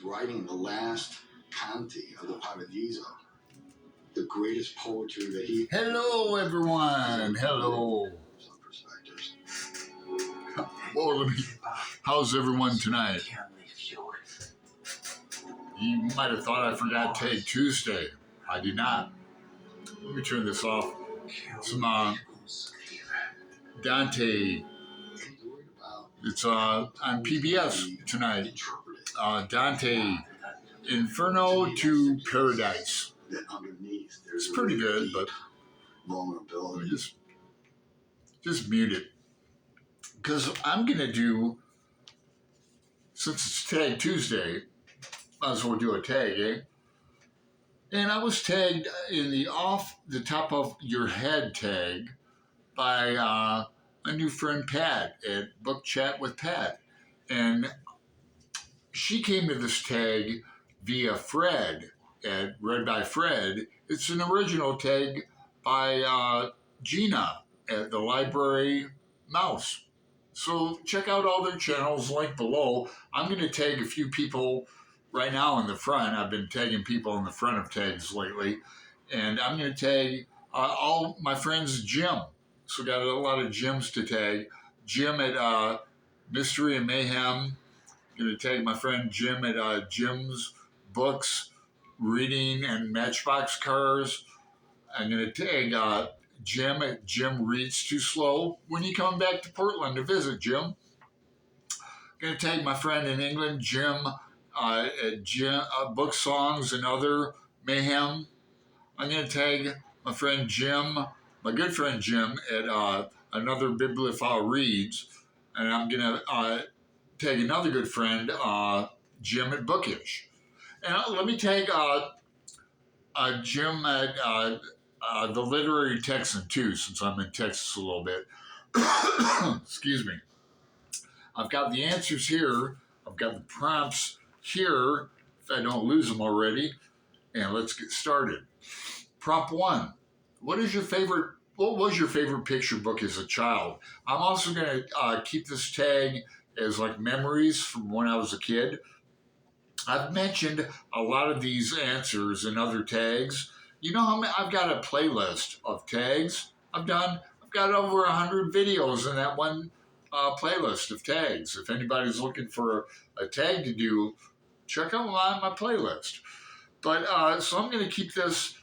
writing the last canti of the Paradiso, the greatest poetry that he... Hello, everyone. Hello. Some perspectives. Well, how's everyone tonight? You might have thought I forgot Take Tuesday. I did not. Let me turn this off. Some Dante. It's on PBS tonight. Dante, Inferno to Paradise. It's pretty good, but vulnerability. Just mute it. Because I'm going to do, since it's Tag Tuesday, might as well do a tag, eh? And I was tagged in the off the top of your head tag by a new friend, Pat, at Book Chat with Pat. And she came to this tag via Fred, at Read by Fred. It's an original tag by Gina at the Library Mouse. So check out all their channels, link below. I'm going to tag a few people right now in the front. I've been tagging people in the front of tags lately. And I'm going to tag all my friends Jim. So got a lot of Jims to tag. Jim at Mystery and Mayhem. I'm going to tag my friend Jim at Jim's Books, Reading, and Matchbox Cars. I'm going to tag Jim at Jim Reads Too Slow when you come back to Portland to visit, Jim. I'm going to tag my friend in England, Jim, at Jim, Book Songs and Other Mayhem. I'm going to tag my friend Jim, my good friend Jim, at Another Bibliophile Reads. And I'm going to tag another good friend, Jim at Bookish. And let me tag Jim at the Literary Texan too, since I'm in Texas a little bit. Excuse me. I've got the answers here. I've got the prompts here, if I don't lose them already. And let's get started. Prompt 1. What was your favorite picture book as a child? I'm also going to keep this tag as like memories from when I was a kid. I've mentioned a lot of these answers in other tags. You know how many, I've got a playlist of tags I've done. I've got over 100 videos in that one playlist of tags. If anybody's looking for a tag to do, check out my playlist. But so I'm going to keep this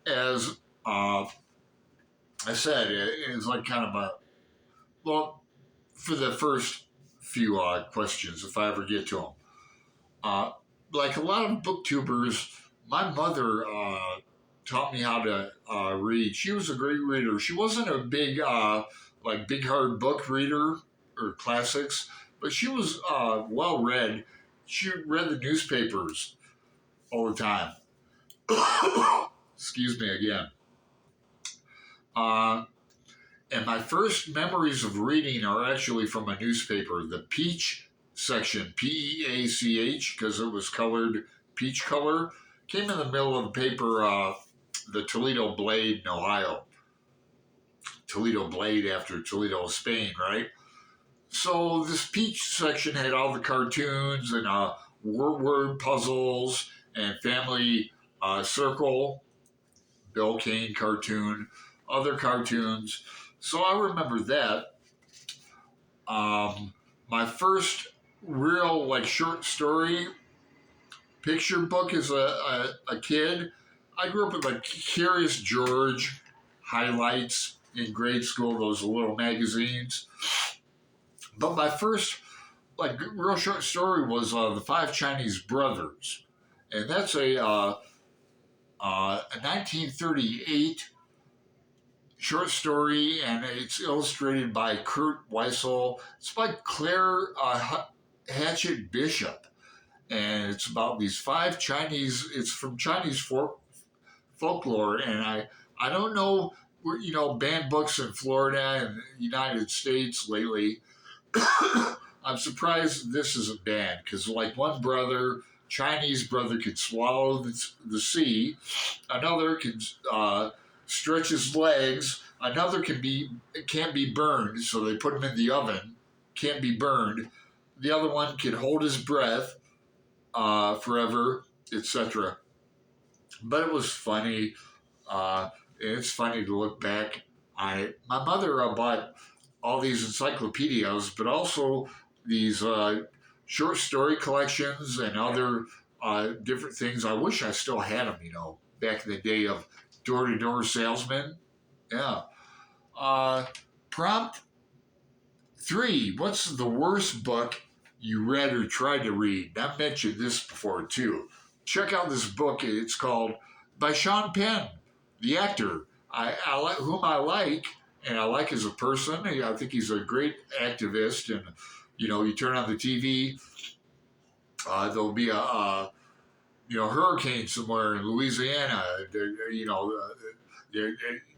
as I said, it's like kind of a, well, for the first few questions, if I ever get to them. Like a lot of booktubers, my mother taught me how to read. She was a great reader. She wasn't a big, big hard book reader or classics, but she was well read. She read the newspapers all the time. Excuse me again. And my first memories of reading are actually from a newspaper, the Peach section, P-E-A-C-H, because it was colored peach color. Came in the middle of the paper, the Toledo Blade in Ohio. Toledo Blade after Toledo, Spain, right? So this Peach section had all the cartoons and word puzzles and Family Circle, Bill Kane cartoon, other cartoons. So I remember that. My first real short story picture book as a kid, I grew up with Curious George highlights in grade school, those little magazines. But my first real short story was The Five Chinese Brothers. And that's a 1938 short story, and it's illustrated by Kurt Weissel. It's by Claire Hatchett Bishop, and it's about these five Chinese. It's from Chinese folklore, and I don't know, banned books in Florida and the United States lately. I'm surprised this isn't banned, because one brother, Chinese brother, could swallow the sea, another can stretch his legs, another can't be burned, so they put him in the oven, can't be burned. The other one can hold his breath, forever, etc. But it was funny. It's funny to look back. My mother bought all these encyclopedias, but also these short story collections and other different things. I wish I still had them, back in the day of door to door salesman. Yeah. Uh, Prompt 3. What's the worst book you read or tried to read? I've mentioned this before too. Check out this book. It's called by Sean Penn, the actor. Whom I like, and I like as a person. I think he's a great activist. And you turn on the TV, there'll be a hurricane somewhere in Louisiana. You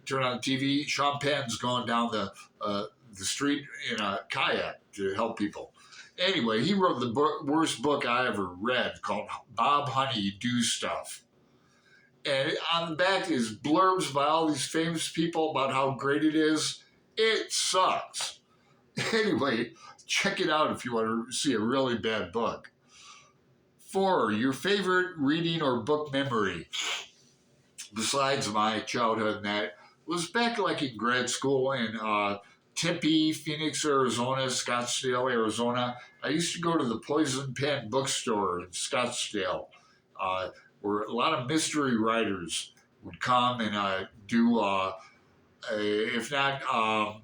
turn on the TV. Sean Penn's going down the street in a kayak to help people. Anyway, he wrote the worst book I ever read called Bob Honey Do Stuff. And on the back is blurbs by all these famous people about how great it is. It sucks. Anyway, check it out if you want to see a really bad book. 4. Your favorite reading or book memory, besides my childhood, and that was back like in grad school in Tempe, Phoenix, Arizona, Scottsdale, Arizona. I used to go to the Poison Pen bookstore in Scottsdale, where a lot of mystery writers would come and do, if not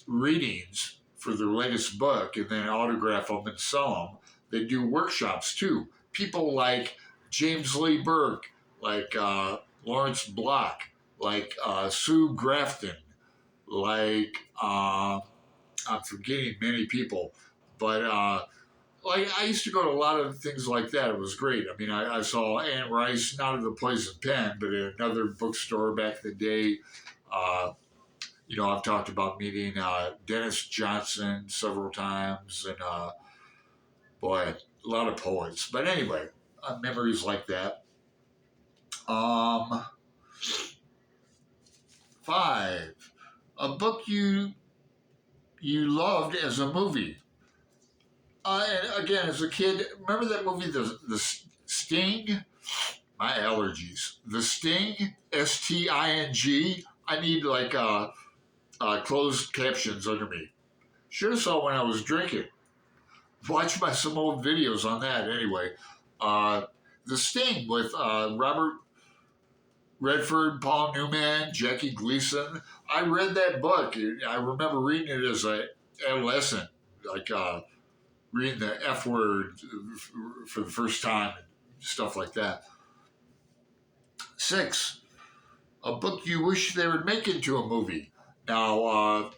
readings for their latest book and then autograph them and sell them, they do workshops too. People like James Lee Burke, like Lawrence Block, like Sue Grafton, like I'm forgetting many people, but like I used to go to a lot of things like that. It was great. I mean, I saw Anne Rice, not at the Poison Pen, but in another bookstore back in the day. I've talked about meeting Dennis Johnson several times, and boy, a lot of poets. But anyway, memories like that. 5. A book you loved as a movie. And again, as a kid, remember that movie, The Sting? My allergies. The Sting, Sting. I need like closed captions under me. Should have saw when I was drinking. Watch some old videos on that anyway. The Sting with Robert Redford, Paul Newman, Jackie Gleason. I read that book. I remember reading it as an adolescent, like reading the F word for the first time and stuff like that. 6. A book you wish they would make into a movie. Now,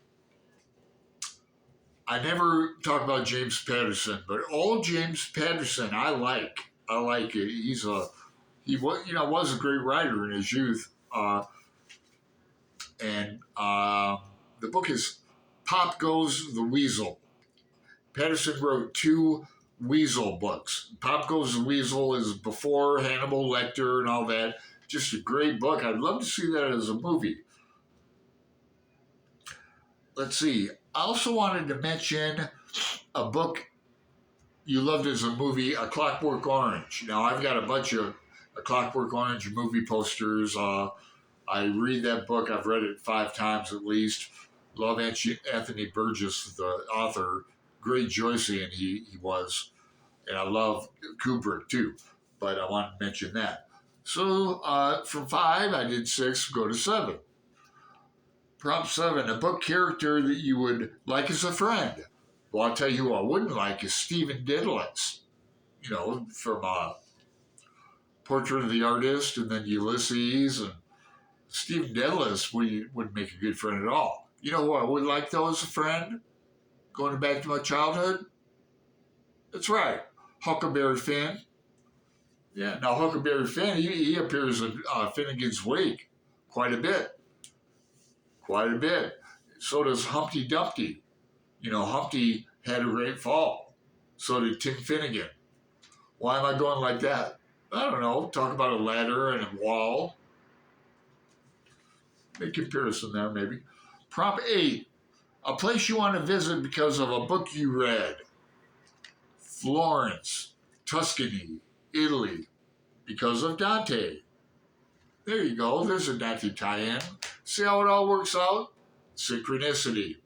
I never talk about James Patterson, but old James Patterson, I like. I like it. He was a great writer in his youth, and the book is Pop Goes the Weasel. Patterson wrote 2 Weasel books. Pop Goes the Weasel is before Hannibal Lecter and all that. Just a great book. I'd love to see that as a movie. Let's see. I also wanted to mention a book you loved as a movie, A Clockwork Orange. Now, I've got a bunch of A Clockwork Orange movie posters. I read that book. I've read it 5 times at least. Love Anthony Burgess, the author. Great Joycean he was. And I love Kubrick too. But I wanted to mention that. So from 5, I did 6, go to 7. Prompt 7, a book character that you would like as a friend. Well, I'll tell you who I wouldn't like is Stephen Dedalus. From Portrait of the Artist and then Ulysses. And Stephen Dedalus wouldn't make a good friend at all. You know who I would like, though, as a friend? Going back to my childhood? That's right, Huckleberry Finn. Yeah, now Huckleberry Finn, he appears in Finnegan's Wake quite a bit. Quite a bit. So does Humpty Dumpty. Humpty had a great fall. So did Tim Finnegan. Why am I going like that? I don't know. Talk about a ladder and a wall. Make comparison there, maybe. Prompt 8. A place you want to visit because of a book you read. Florence, Tuscany, Italy, because of Dante. There you go. There's a Dante tie-in. See how it all works out? Synchronicity.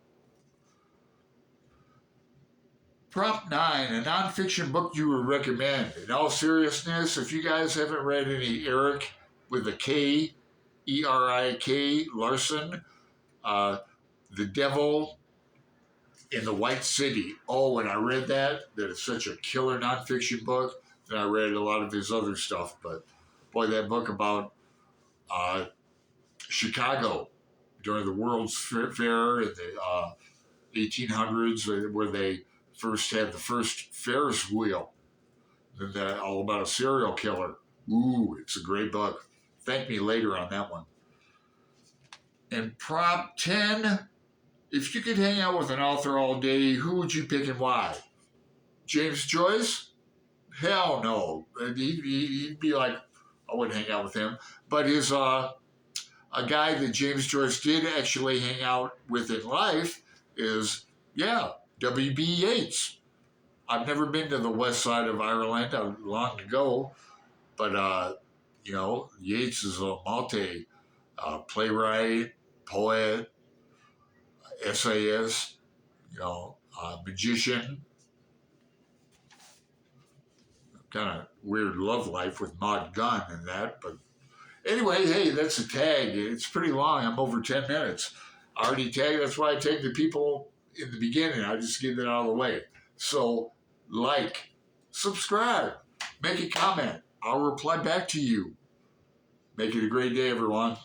Prompt 9, a nonfiction book you would recommend. In all seriousness, if you guys haven't read any Eric with a K, Erik Larson, The Devil in the White City. Oh, when I read that is such a killer nonfiction book. Then I read a lot of his other stuff, but boy, that book about Chicago during the World's Fair in the 1800s, where they first had the first Ferris wheel, and all about a serial killer. Ooh, it's a great book. Thank me later on that one. And prompt 10, if you could hang out with an author all day, who would you pick and why? James Joyce? Hell no. He'd be like, I wouldn't hang out with him. But his a guy that James Joyce did actually hang out with in life is, W.B. Yeats. I've never been to the west side of Ireland. I long to go. But, Yeats is a playwright, poet, essayist, magician. Kind of weird love life with Maud Gunn and that. But anyway, hey, that's a tag. It's pretty long. I'm over 10 minutes. I already tagged. That's why I tagged the people in the beginning. I just get that out of the way. So, like, subscribe, make a comment. I'll reply back to you. Make it a great day, everyone.